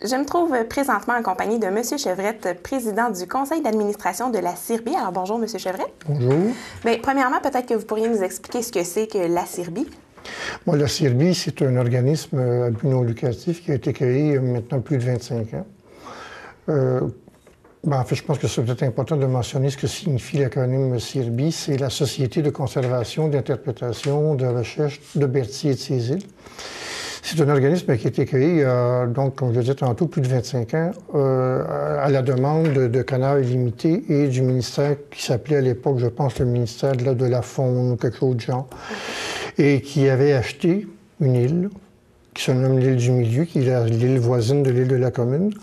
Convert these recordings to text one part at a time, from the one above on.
Je me trouve présentement en compagnie de M. Chevrette, président du conseil d'administration de la CIRBI. Alors, bonjour, M. Chevrette. Bonjour. Bien, premièrement, peut-être que vous pourriez nous expliquer ce que c'est que la CIRBI. Bon, la CIRBI, c'est un organisme à but non lucratif qui a été créé il y a maintenant plus de 25 ans. En fait, je pense que c'est peut-être important de mentionner ce que signifie l'acronyme CIRBI. C'est la Société de conservation, d'interprétation, de recherche de Berthier et de ses îles. C'est un organisme qui a été créé, donc, comme je le disais tantôt, plus de 25 ans, à la demande de Canard Illimité et du ministère qui s'appelait à l'époque, je pense, le ministère de la Faune, quelque chose de genre, et qui avait acheté une île qui se nomme l'île du Milieu, qui est l'île voisine de l'île de la Commune.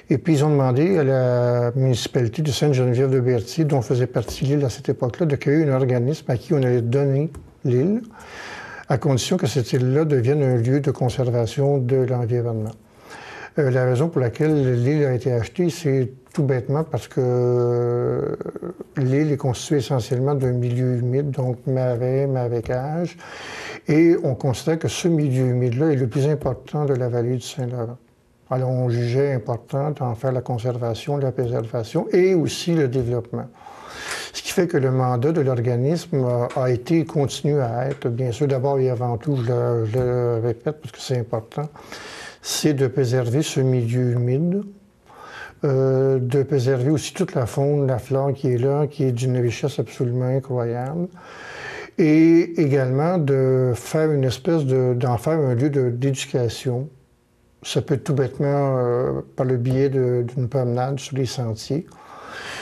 Et puis, ils ont demandé à la municipalité de Sainte-Geneviève-de-Berthier, dont faisait partie l'île à cette époque-là, de créer un organisme à qui on allait donner l'île, à condition que cette île-là devienne un lieu de conservation de l'environnement. La raison pour laquelle l'île a été achetée, c'est tout bêtement parce que l'île est constituée essentiellement d'un milieu humide, donc marais, marécage, et on considère que ce milieu humide-là est le plus important de la vallée du Saint-Laurent. Alors, on jugeait important d'en faire la conservation, la préservation et aussi le développement. Ce qui fait que le mandat de l'organisme a été et continue à être, bien sûr, d'abord et avant tout, je le répète parce que c'est important, c'est de préserver ce milieu humide, de préserver aussi toute la faune, la flore qui est là, qui est d'une richesse absolument incroyable, et également de faire une espèce d'en faire un lieu d'éducation. Ça peut être tout bêtement par le biais d'une promenade sur les sentiers.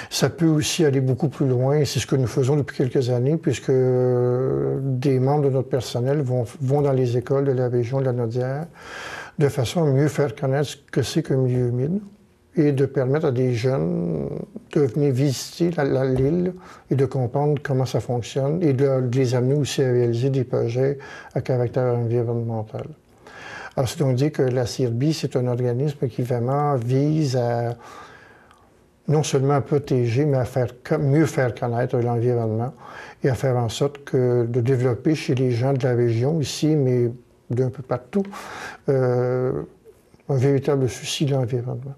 Ça peut aussi aller beaucoup plus loin, et c'est ce que nous faisons depuis quelques années, puisque des membres de notre personnel vont dans les écoles de la région de la Naudière, de façon à mieux faire connaître ce que c'est qu'un milieu humide, et de permettre à des jeunes de venir visiter l'île et de comprendre comment ça fonctionne, et de les amener aussi à réaliser des projets à caractère environnemental. Alors, c'est donc dire que la CIRBI, c'est un organisme qui vraiment vise à non seulement à protéger, mais à mieux faire connaître l'environnement et à faire en sorte de développer chez les gens de la région ici, mais d'un peu partout, un véritable souci de l'environnement.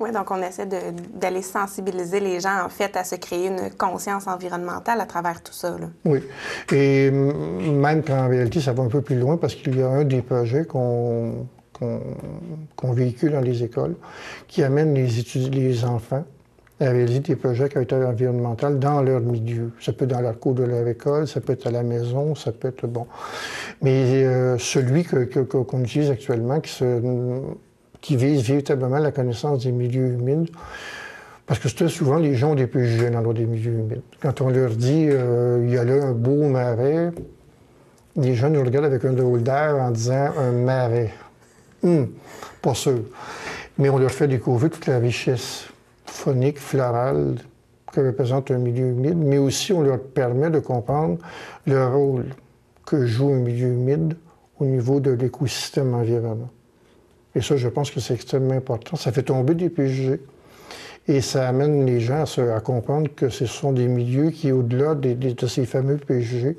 Oui, donc on essaie d'aller sensibiliser les gens, en fait, à se créer une conscience environnementale à travers tout ça, là. Oui, et même qu'en réalité, ça va un peu plus loin, parce qu'il y a un des projets qu'on véhicule dans les écoles, qui amène les enfants à réaliser des projets à caractère environnemental dans leur milieu. Ça peut être dans leur cours de leur école, ça peut être à la maison, ça peut être bon. Mais celui qu'on utilise actuellement, qui vise véritablement la connaissance des milieux humides, parce que très souvent, les gens ont des préjugés dans des milieux humides. Quand on leur dit il y a là un beau marais, les gens nous regardent avec un drôle d'air en disant un marais. Pas sûr. Mais on leur fait découvrir toute la richesse faunique, florale que représente un milieu humide, mais aussi on leur permet de comprendre le rôle que joue un milieu humide au niveau de l'écosystème environnant. Et ça, je pense que c'est extrêmement important. Ça fait tomber des préjugés et ça amène les gens à comprendre que ce sont des milieux qui, au-delà de ces fameux préjugés,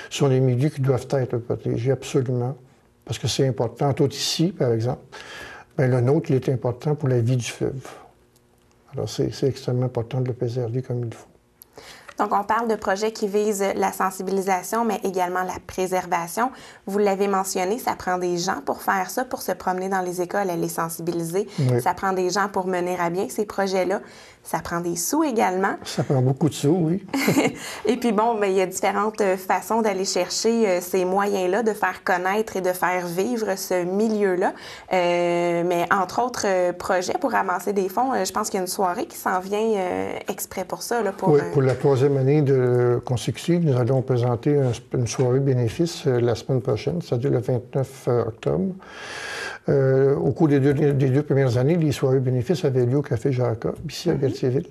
sont des milieux qui doivent être protégés absolument. Parce que c'est important. Tout ici, par exemple, le nôtre, il est important pour la vie du fleuve. Alors, c'est extrêmement important de le préserver comme il faut. Donc, on parle de projets qui visent la sensibilisation, mais également la préservation. Vous l'avez mentionné, ça prend des gens pour faire ça, pour se promener dans les écoles et les sensibiliser. Oui. Ça prend des gens pour mener à bien ces projets-là. Ça prend des sous également. Ça prend beaucoup de sous, oui. Et puis bon, bien, il y a différentes façons d'aller chercher ces moyens-là, de faire connaître et de faire vivre ce milieu-là. Mais entre autres projets pour ramasser des fonds, je pense qu'il y a une soirée qui s'en vient exprès pour ça. Là, pour la troisième année consécutive, nous allons présenter une soirée bénéfice la semaine prochaine, c'est-à-dire le 29 octobre. Au cours des deux premières années, les soirées bénéfices avaient lieu au Café Jacob, ici à Berthierville.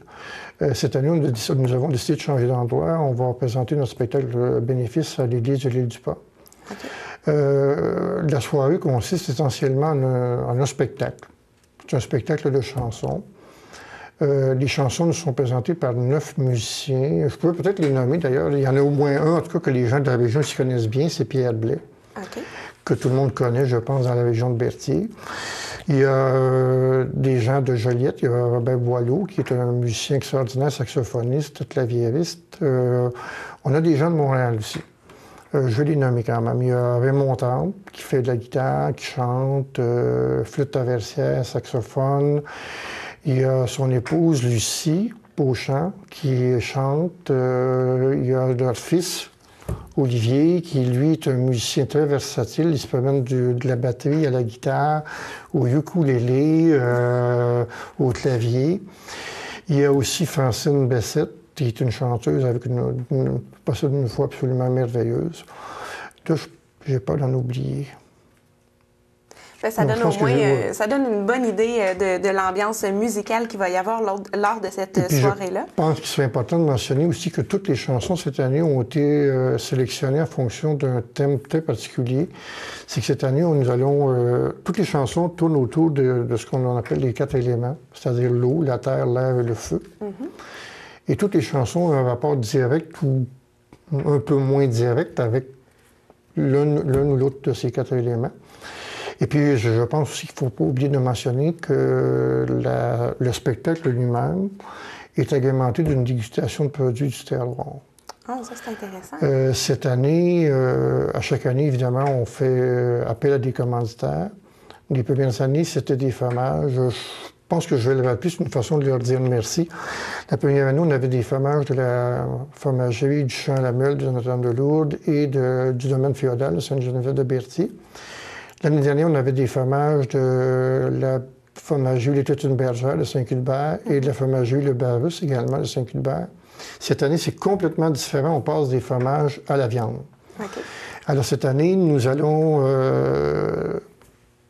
Cette année, nous avons décidé de changer d'endroit. On va présenter notre spectacle bénéfice à l'église de l'Île-du-Pas. Okay. La soirée consiste essentiellement en un spectacle. C'est un spectacle de chansons. Les chansons nous sont présentées par 9 musiciens. Je pourrais peut-être les nommer d'ailleurs. Il y en a au moins un, en tout cas, que les gens de la région s'y connaissent bien, c'est Pierre Blais. Okay. Que tout le monde connaît, je pense, dans la région de Berthier. Il y a des gens de Joliette. Il y a Robert Boileau, qui est un musicien extraordinaire, saxophoniste, claviériste. On a des gens de Montréal aussi. Je vais les nommer quand même. Il y a Raymond Temple, qui fait de la guitare, qui chante, flûte traversière, saxophone. Il y a son épouse, Lucie Beauchamp, qui chante. Il y a leur fils, Olivier, qui lui est un musicien très versatile. Il se promène de la batterie à la guitare, au ukulélé, au clavier. Il y a aussi Francine Bessette, qui est une chanteuse avec possède une voix absolument merveilleuse. Là, je n'ai pas d'en oublier. Ça donne au moins ça donne une bonne idée de l'ambiance musicale qu'il va y avoir lors de cette soirée-là. Je pense qu'il serait important de mentionner aussi que toutes les chansons cette année ont été sélectionnées en fonction d'un thème très particulier. C'est que cette année, toutes les chansons tournent autour de ce qu'on appelle les 4 éléments, c'est-à-dire l'eau, la terre, l'air et le feu. Et toutes les chansons ont un rapport direct ou un peu moins direct avec l'un ou l'autre de ces 4 éléments. Et puis, je pense aussi qu'il ne faut pas oublier de mentionner que le spectacle lui-même est agrémenté d'une dégustation de produits du terroir. Ah, ça, c'est intéressant. Cette année, à chaque année, évidemment, on fait appel à des commanditaires. Les premières années, c'était des fromages. Je pense que je vais le rappeler, c'est une façon de leur dire merci. La première année, on avait des fromages de la fromagerie du Champ-la-Meule de Notre-Dame-de-Lourdes et du domaine féodal de Sainte-Geneviève-de-Berthier. L'année dernière, on avait des fromages de la fromagerie Les Tétines Bergères de Saint-Cuthbert et de la fromagerie Le Barus également de Saint-Cuthbert. Cette année, c'est complètement différent. On passe des fromages à la viande. Okay. Alors, cette année, nous allons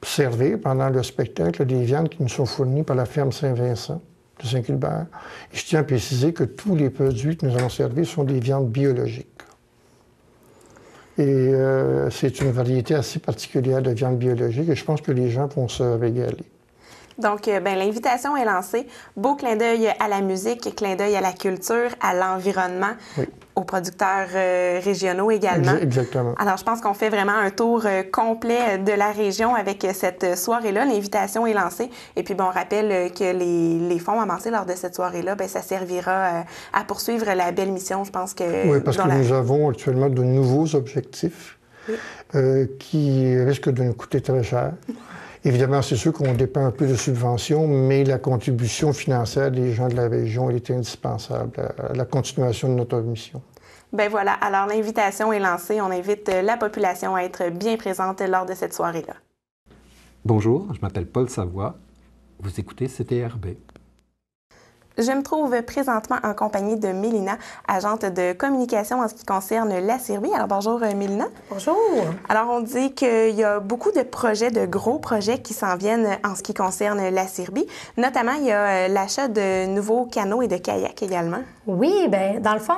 servir pendant le spectacle des viandes qui nous sont fournies par la ferme Saint-Vincent de Saint-Cuthbert. Et je tiens à préciser que tous les produits que nous allons servir sont des viandes biologiques. Et c'est une variété assez particulière de viande biologique et je pense que les gens vont se régaler. Donc, l'invitation est lancée. Beau clin d'œil à la musique, clin d'œil à la culture, à l'environnement, oui, aux producteurs régionaux également. Exactement. Alors, je pense qu'on fait vraiment un tour complet de la région avec cette soirée-là. L'invitation est lancée. Et puis, on rappelle que les fonds amassés lors de cette soirée-là, ça servira à poursuivre la belle mission, je pense que... Oui, parce que nous avons actuellement de nouveaux objectifs, oui, qui risquent de nous coûter très cher. Évidemment, c'est sûr qu'on dépend un peu de subventions, mais la contribution financière des gens de la région, elle est indispensable à la continuation de notre mission. Bien voilà, alors l'invitation est lancée. On invite la population à être bien présente lors de cette soirée-là. Bonjour, je m'appelle Paul Savoie. Vous écoutez CTRB. Je me trouve présentement en compagnie de Mélina, agente de communication en ce qui concerne la Cirbie. Alors, bonjour Mélina. Bonjour. Alors, on dit qu'il y a beaucoup de projets, de gros projets qui s'en viennent en ce qui concerne la Cirbie. Notamment, il y a l'achat de nouveaux canots et de kayaks également. Oui, bien, dans le fond,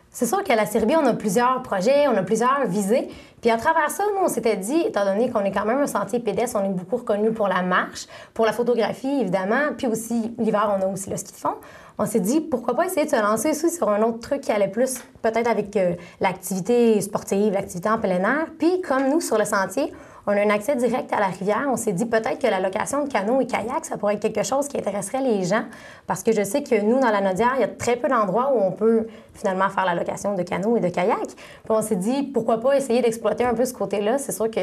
c'est sûr qu'à la Cirbie, on a plusieurs projets, on a plusieurs visées. Puis à travers ça, nous, on s'était dit, étant donné qu'on est quand même un sentier pédestre, on est beaucoup reconnu pour la marche, pour la photographie, évidemment, puis aussi, l'hiver, on a aussi le ski de fond. On s'est dit, pourquoi pas essayer de se lancer aussi sur un autre truc qui allait plus, peut-être avec l'activité sportive, l'activité en plein air. Puis comme nous, sur le sentier, on a un accès direct à la rivière. On s'est dit peut-être que la location de canots et kayaks, ça pourrait être quelque chose qui intéresserait les gens. Parce que je sais que nous, dans la Naudière, il y a très peu d'endroits où on peut finalement faire la location de canots et de kayaks. Puis on s'est dit, pourquoi pas essayer d'exploiter un peu ce côté-là. C'est sûr que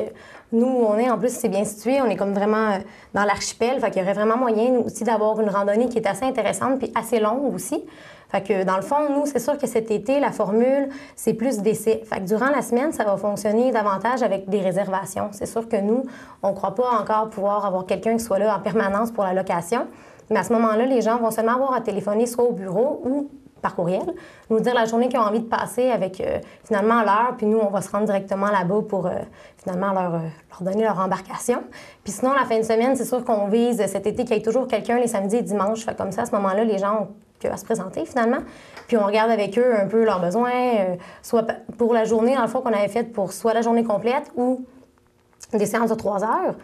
nous, on est en plus, c'est bien situé. On est comme vraiment dans l'archipel. Fait qu'il y aurait vraiment moyen aussi d'avoir une randonnée qui est assez intéressante puis assez longue aussi. Fait que dans le fond, nous, c'est sûr que cet été, la formule, c'est plus d'essais. Fait que durant la semaine, ça va fonctionner davantage avec des réservations. C'est sûr que nous, on ne croit pas encore pouvoir avoir quelqu'un qui soit là en permanence pour la location. Mais à ce moment-là, les gens vont seulement avoir à téléphoner soit au bureau ou par courriel, nous dire la journée qu'ils ont envie de passer avec finalement l'heure, puis nous, on va se rendre directement là-bas pour finalement leur donner leur embarcation. Puis sinon, la fin de semaine, c'est sûr qu'on vise cet été qu'il y ait toujours quelqu'un les samedis et dimanches. Fait comme ça, à ce moment-là, les gens ont à se présenter finalement. Puis on regarde avec eux un peu leurs besoins, soit pour la journée, dans le fond, qu'on avait faite pour soit la journée complète ou des séances de 3 heures.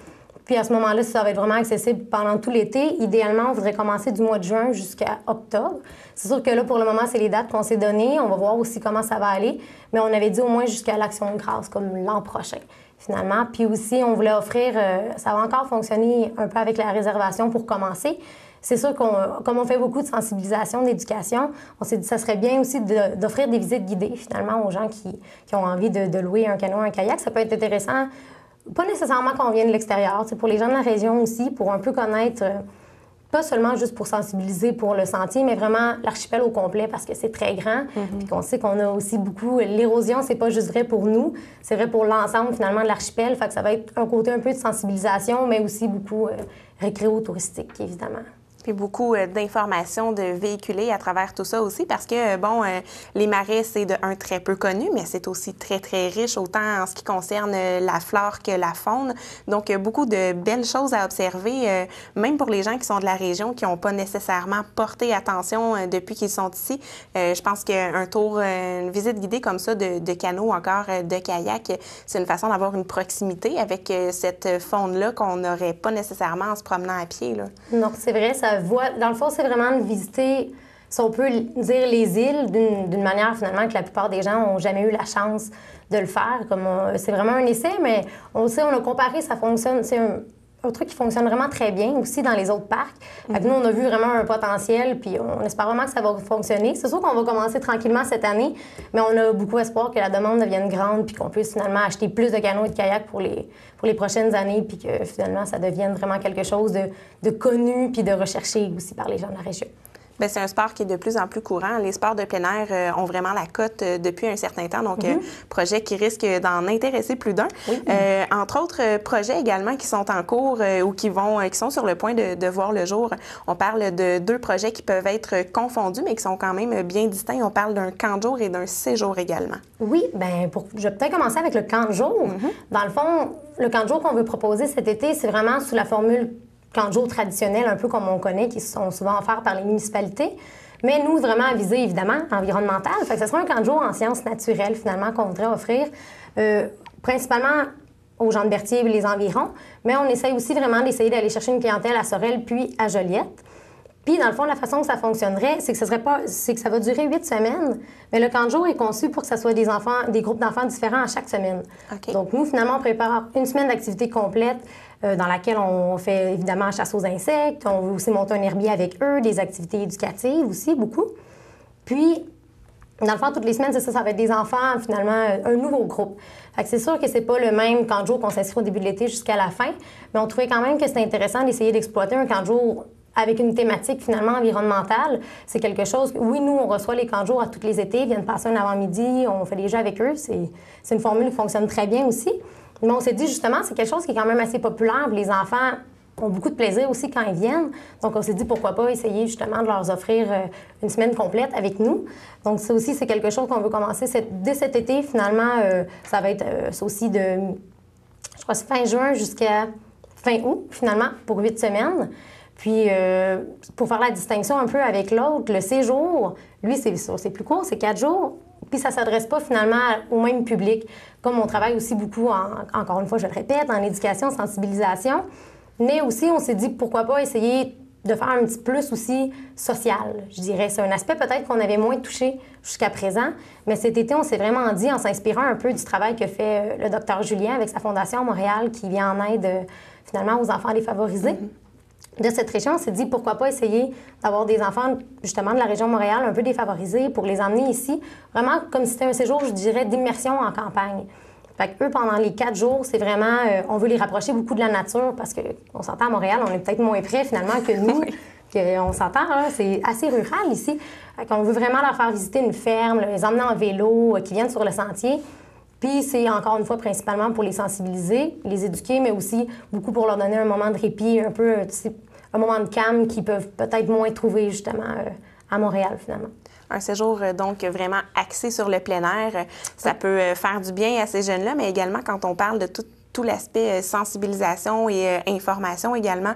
Puis à ce moment-là, ça va être vraiment accessible pendant tout l'été. Idéalement, on voudrait commencer du mois de juin jusqu'à octobre. C'est sûr que là, pour le moment, c'est les dates qu'on s'est données. On va voir aussi comment ça va aller. Mais on avait dit au moins jusqu'à l'Action de grâce, comme l'an prochain. finalement. Puis aussi, on voulait offrir, ça va encore fonctionner un peu avec la réservation pour commencer. C'est sûr comme on fait beaucoup de sensibilisation, d'éducation, on s'est dit que ça serait bien aussi d'offrir des visites guidées, finalement, aux gens qui ont envie de louer un canot, un kayak. Ça peut être intéressant, pas nécessairement qu'on vienne de l'extérieur, pour les gens de la région aussi, pour un peu connaître, pas seulement juste pour sensibiliser pour le sentier, mais vraiment l'archipel au complet, parce que c'est très grand, puis qu'on sait qu'on a aussi beaucoup... L'érosion, c'est pas juste vrai pour nous, c'est vrai pour l'ensemble, finalement, de l'archipel. Fait que ça va être un côté un peu de sensibilisation, mais aussi beaucoup récréo-touristique, évidemment. Puis beaucoup d'informations de véhiculer à travers tout ça aussi parce que, les marais, c'est de un très peu connu, mais c'est aussi très, très riche, autant en ce qui concerne la flore que la faune. Donc, beaucoup de belles choses à observer, même pour les gens qui sont de la région, qui n'ont pas nécessairement porté attention depuis qu'ils sont ici. Je pense qu'un tour, une visite guidée comme ça de canot ou encore de kayak, c'est une façon d'avoir une proximité avec cette faune-là qu'on n'aurait pas nécessairement en se promenant à pied, là. Non, c'est vrai, ça dans le fond, c'est vraiment de visiter, si on peut dire, les îles d'une manière, finalement, que la plupart des gens n'ont jamais eu la chance de le faire. C'est vraiment un essai, mais on a comparé, ça fonctionne. C'est un truc qui fonctionne vraiment très bien aussi dans les autres parcs. Fait que nous, on a vu vraiment un potentiel, puis on espère vraiment que ça va fonctionner. C'est sûr qu'on va commencer tranquillement cette année, mais on a beaucoup espoir que la demande devienne grande, puis qu'on puisse finalement acheter plus de canots et de kayaks pour les prochaines années, puis que finalement, ça devienne vraiment quelque chose de connu, puis de recherché aussi par les gens de la région. Bien, c'est un sport qui est de plus en plus courant. Les sports de plein air ont vraiment la cote depuis un certain temps. Donc, projet qui risque d'en intéresser plus d'un. Oui. Entre autres projets également qui sont en cours ou qui sont sur le point de voir le jour. On parle de 2 projets qui peuvent être confondus, mais qui sont quand même bien distincts. On parle d'un camp de jour et d'un séjour également. Oui, bien, je vais peut-être commencer avec le camp de jour. Dans le fond, le camp de jour qu'on veut proposer cet été, c'est vraiment sous la formule camp de jour traditionnels, un peu comme on connaît, qui sont souvent offerts par les municipalités. Mais nous, vraiment à viser, évidemment, environnemental. Fait que ce sera un camp de jour en sciences naturelles, finalement, qu'on voudrait offrir, principalement aux gens de Berthier et les environs. Mais on essaye aussi vraiment d'essayer d'aller chercher une clientèle à Sorel puis à Joliette. Puis, dans le fond, la façon que ça fonctionnerait, c'est que ça va durer 8 semaines, mais le camp de jour est conçu pour que ça soit des groupes d'enfants différents à chaque semaine. Okay. Donc, nous, finalement, on prépare une semaine d'activité complète dans laquelle on fait, évidemment, chasse aux insectes. On veut aussi monter un herbier avec eux, des activités éducatives aussi, beaucoup. Puis, dans le fond, toutes les semaines, c'est ça, ça va être des enfants, finalement, un nouveau groupe. Fait que c'est sûr que c'est pas le même camp de jour qu'on s'inscrit au début de l'été jusqu'à la fin, mais on trouvait quand même que c'était intéressant d'essayer d'exploiter un camp de jour avec une thématique finalement environnementale. C'est quelque chose... Oui, nous, on reçoit les camps de jour à tous les étés, ils viennent passer un avant-midi, on fait des jeux avec eux. C'est une formule qui fonctionne très bien aussi. Mais on s'est dit, justement, c'est quelque chose qui est quand même assez populaire. Les enfants ont beaucoup de plaisir aussi quand ils viennent. Donc, on s'est dit, pourquoi pas essayer justement de leur offrir une semaine complète avec nous. Donc, ça aussi, c'est quelque chose qu'on veut commencer dès cet été. Finalement, ça va être ça aussi de, je crois, fin juin jusqu'à fin août, finalement, pour 8 semaines. Puis, pour faire la distinction un peu avec l'autre, le séjour, lui, c'est plus court, c'est 4 jours. Puis, ça ne s'adresse pas finalement au même public. Comme on travaille aussi beaucoup, encore une fois, je le répète, en éducation, sensibilisation. Mais aussi, on s'est dit, pourquoi pas essayer de faire un petit plus aussi social, je dirais. C'est un aspect peut-être qu'on avait moins touché jusqu'à présent. Mais cet été, on s'est vraiment dit, en s'inspirant un peu du travail que fait le Dr Julien avec sa fondation à Montréal, qui vient en aide finalement aux enfants défavorisés. De cette région, on s'est dit pourquoi pas essayer d'avoir des enfants justement de la région de Montréal un peu défavorisés pour les emmener ici, vraiment comme si c'était un séjour, je dirais, d'immersion en campagne. Fait qu'eux, pendant les 4 jours, c'est vraiment, on veut les rapprocher beaucoup de la nature parce qu'on s'entend à Montréal, on est peut-être moins près finalement que nous, on s'entend, hein, c'est assez rural ici. Fait qu'on veut vraiment leur faire visiter une ferme, les emmener en vélo, qui viennent sur le sentier. Puis c'est encore une fois principalement pour les sensibiliser, les éduquer, mais aussi beaucoup pour leur donner un moment de répit, un peu un moment de calme qu'ils peuvent peut-être moins trouver justement à Montréal finalement. Un séjour donc vraiment axé sur le plein air, ça peut faire du bien à ces jeunes-là, mais également quand on parle de tout l'aspect sensibilisation et information également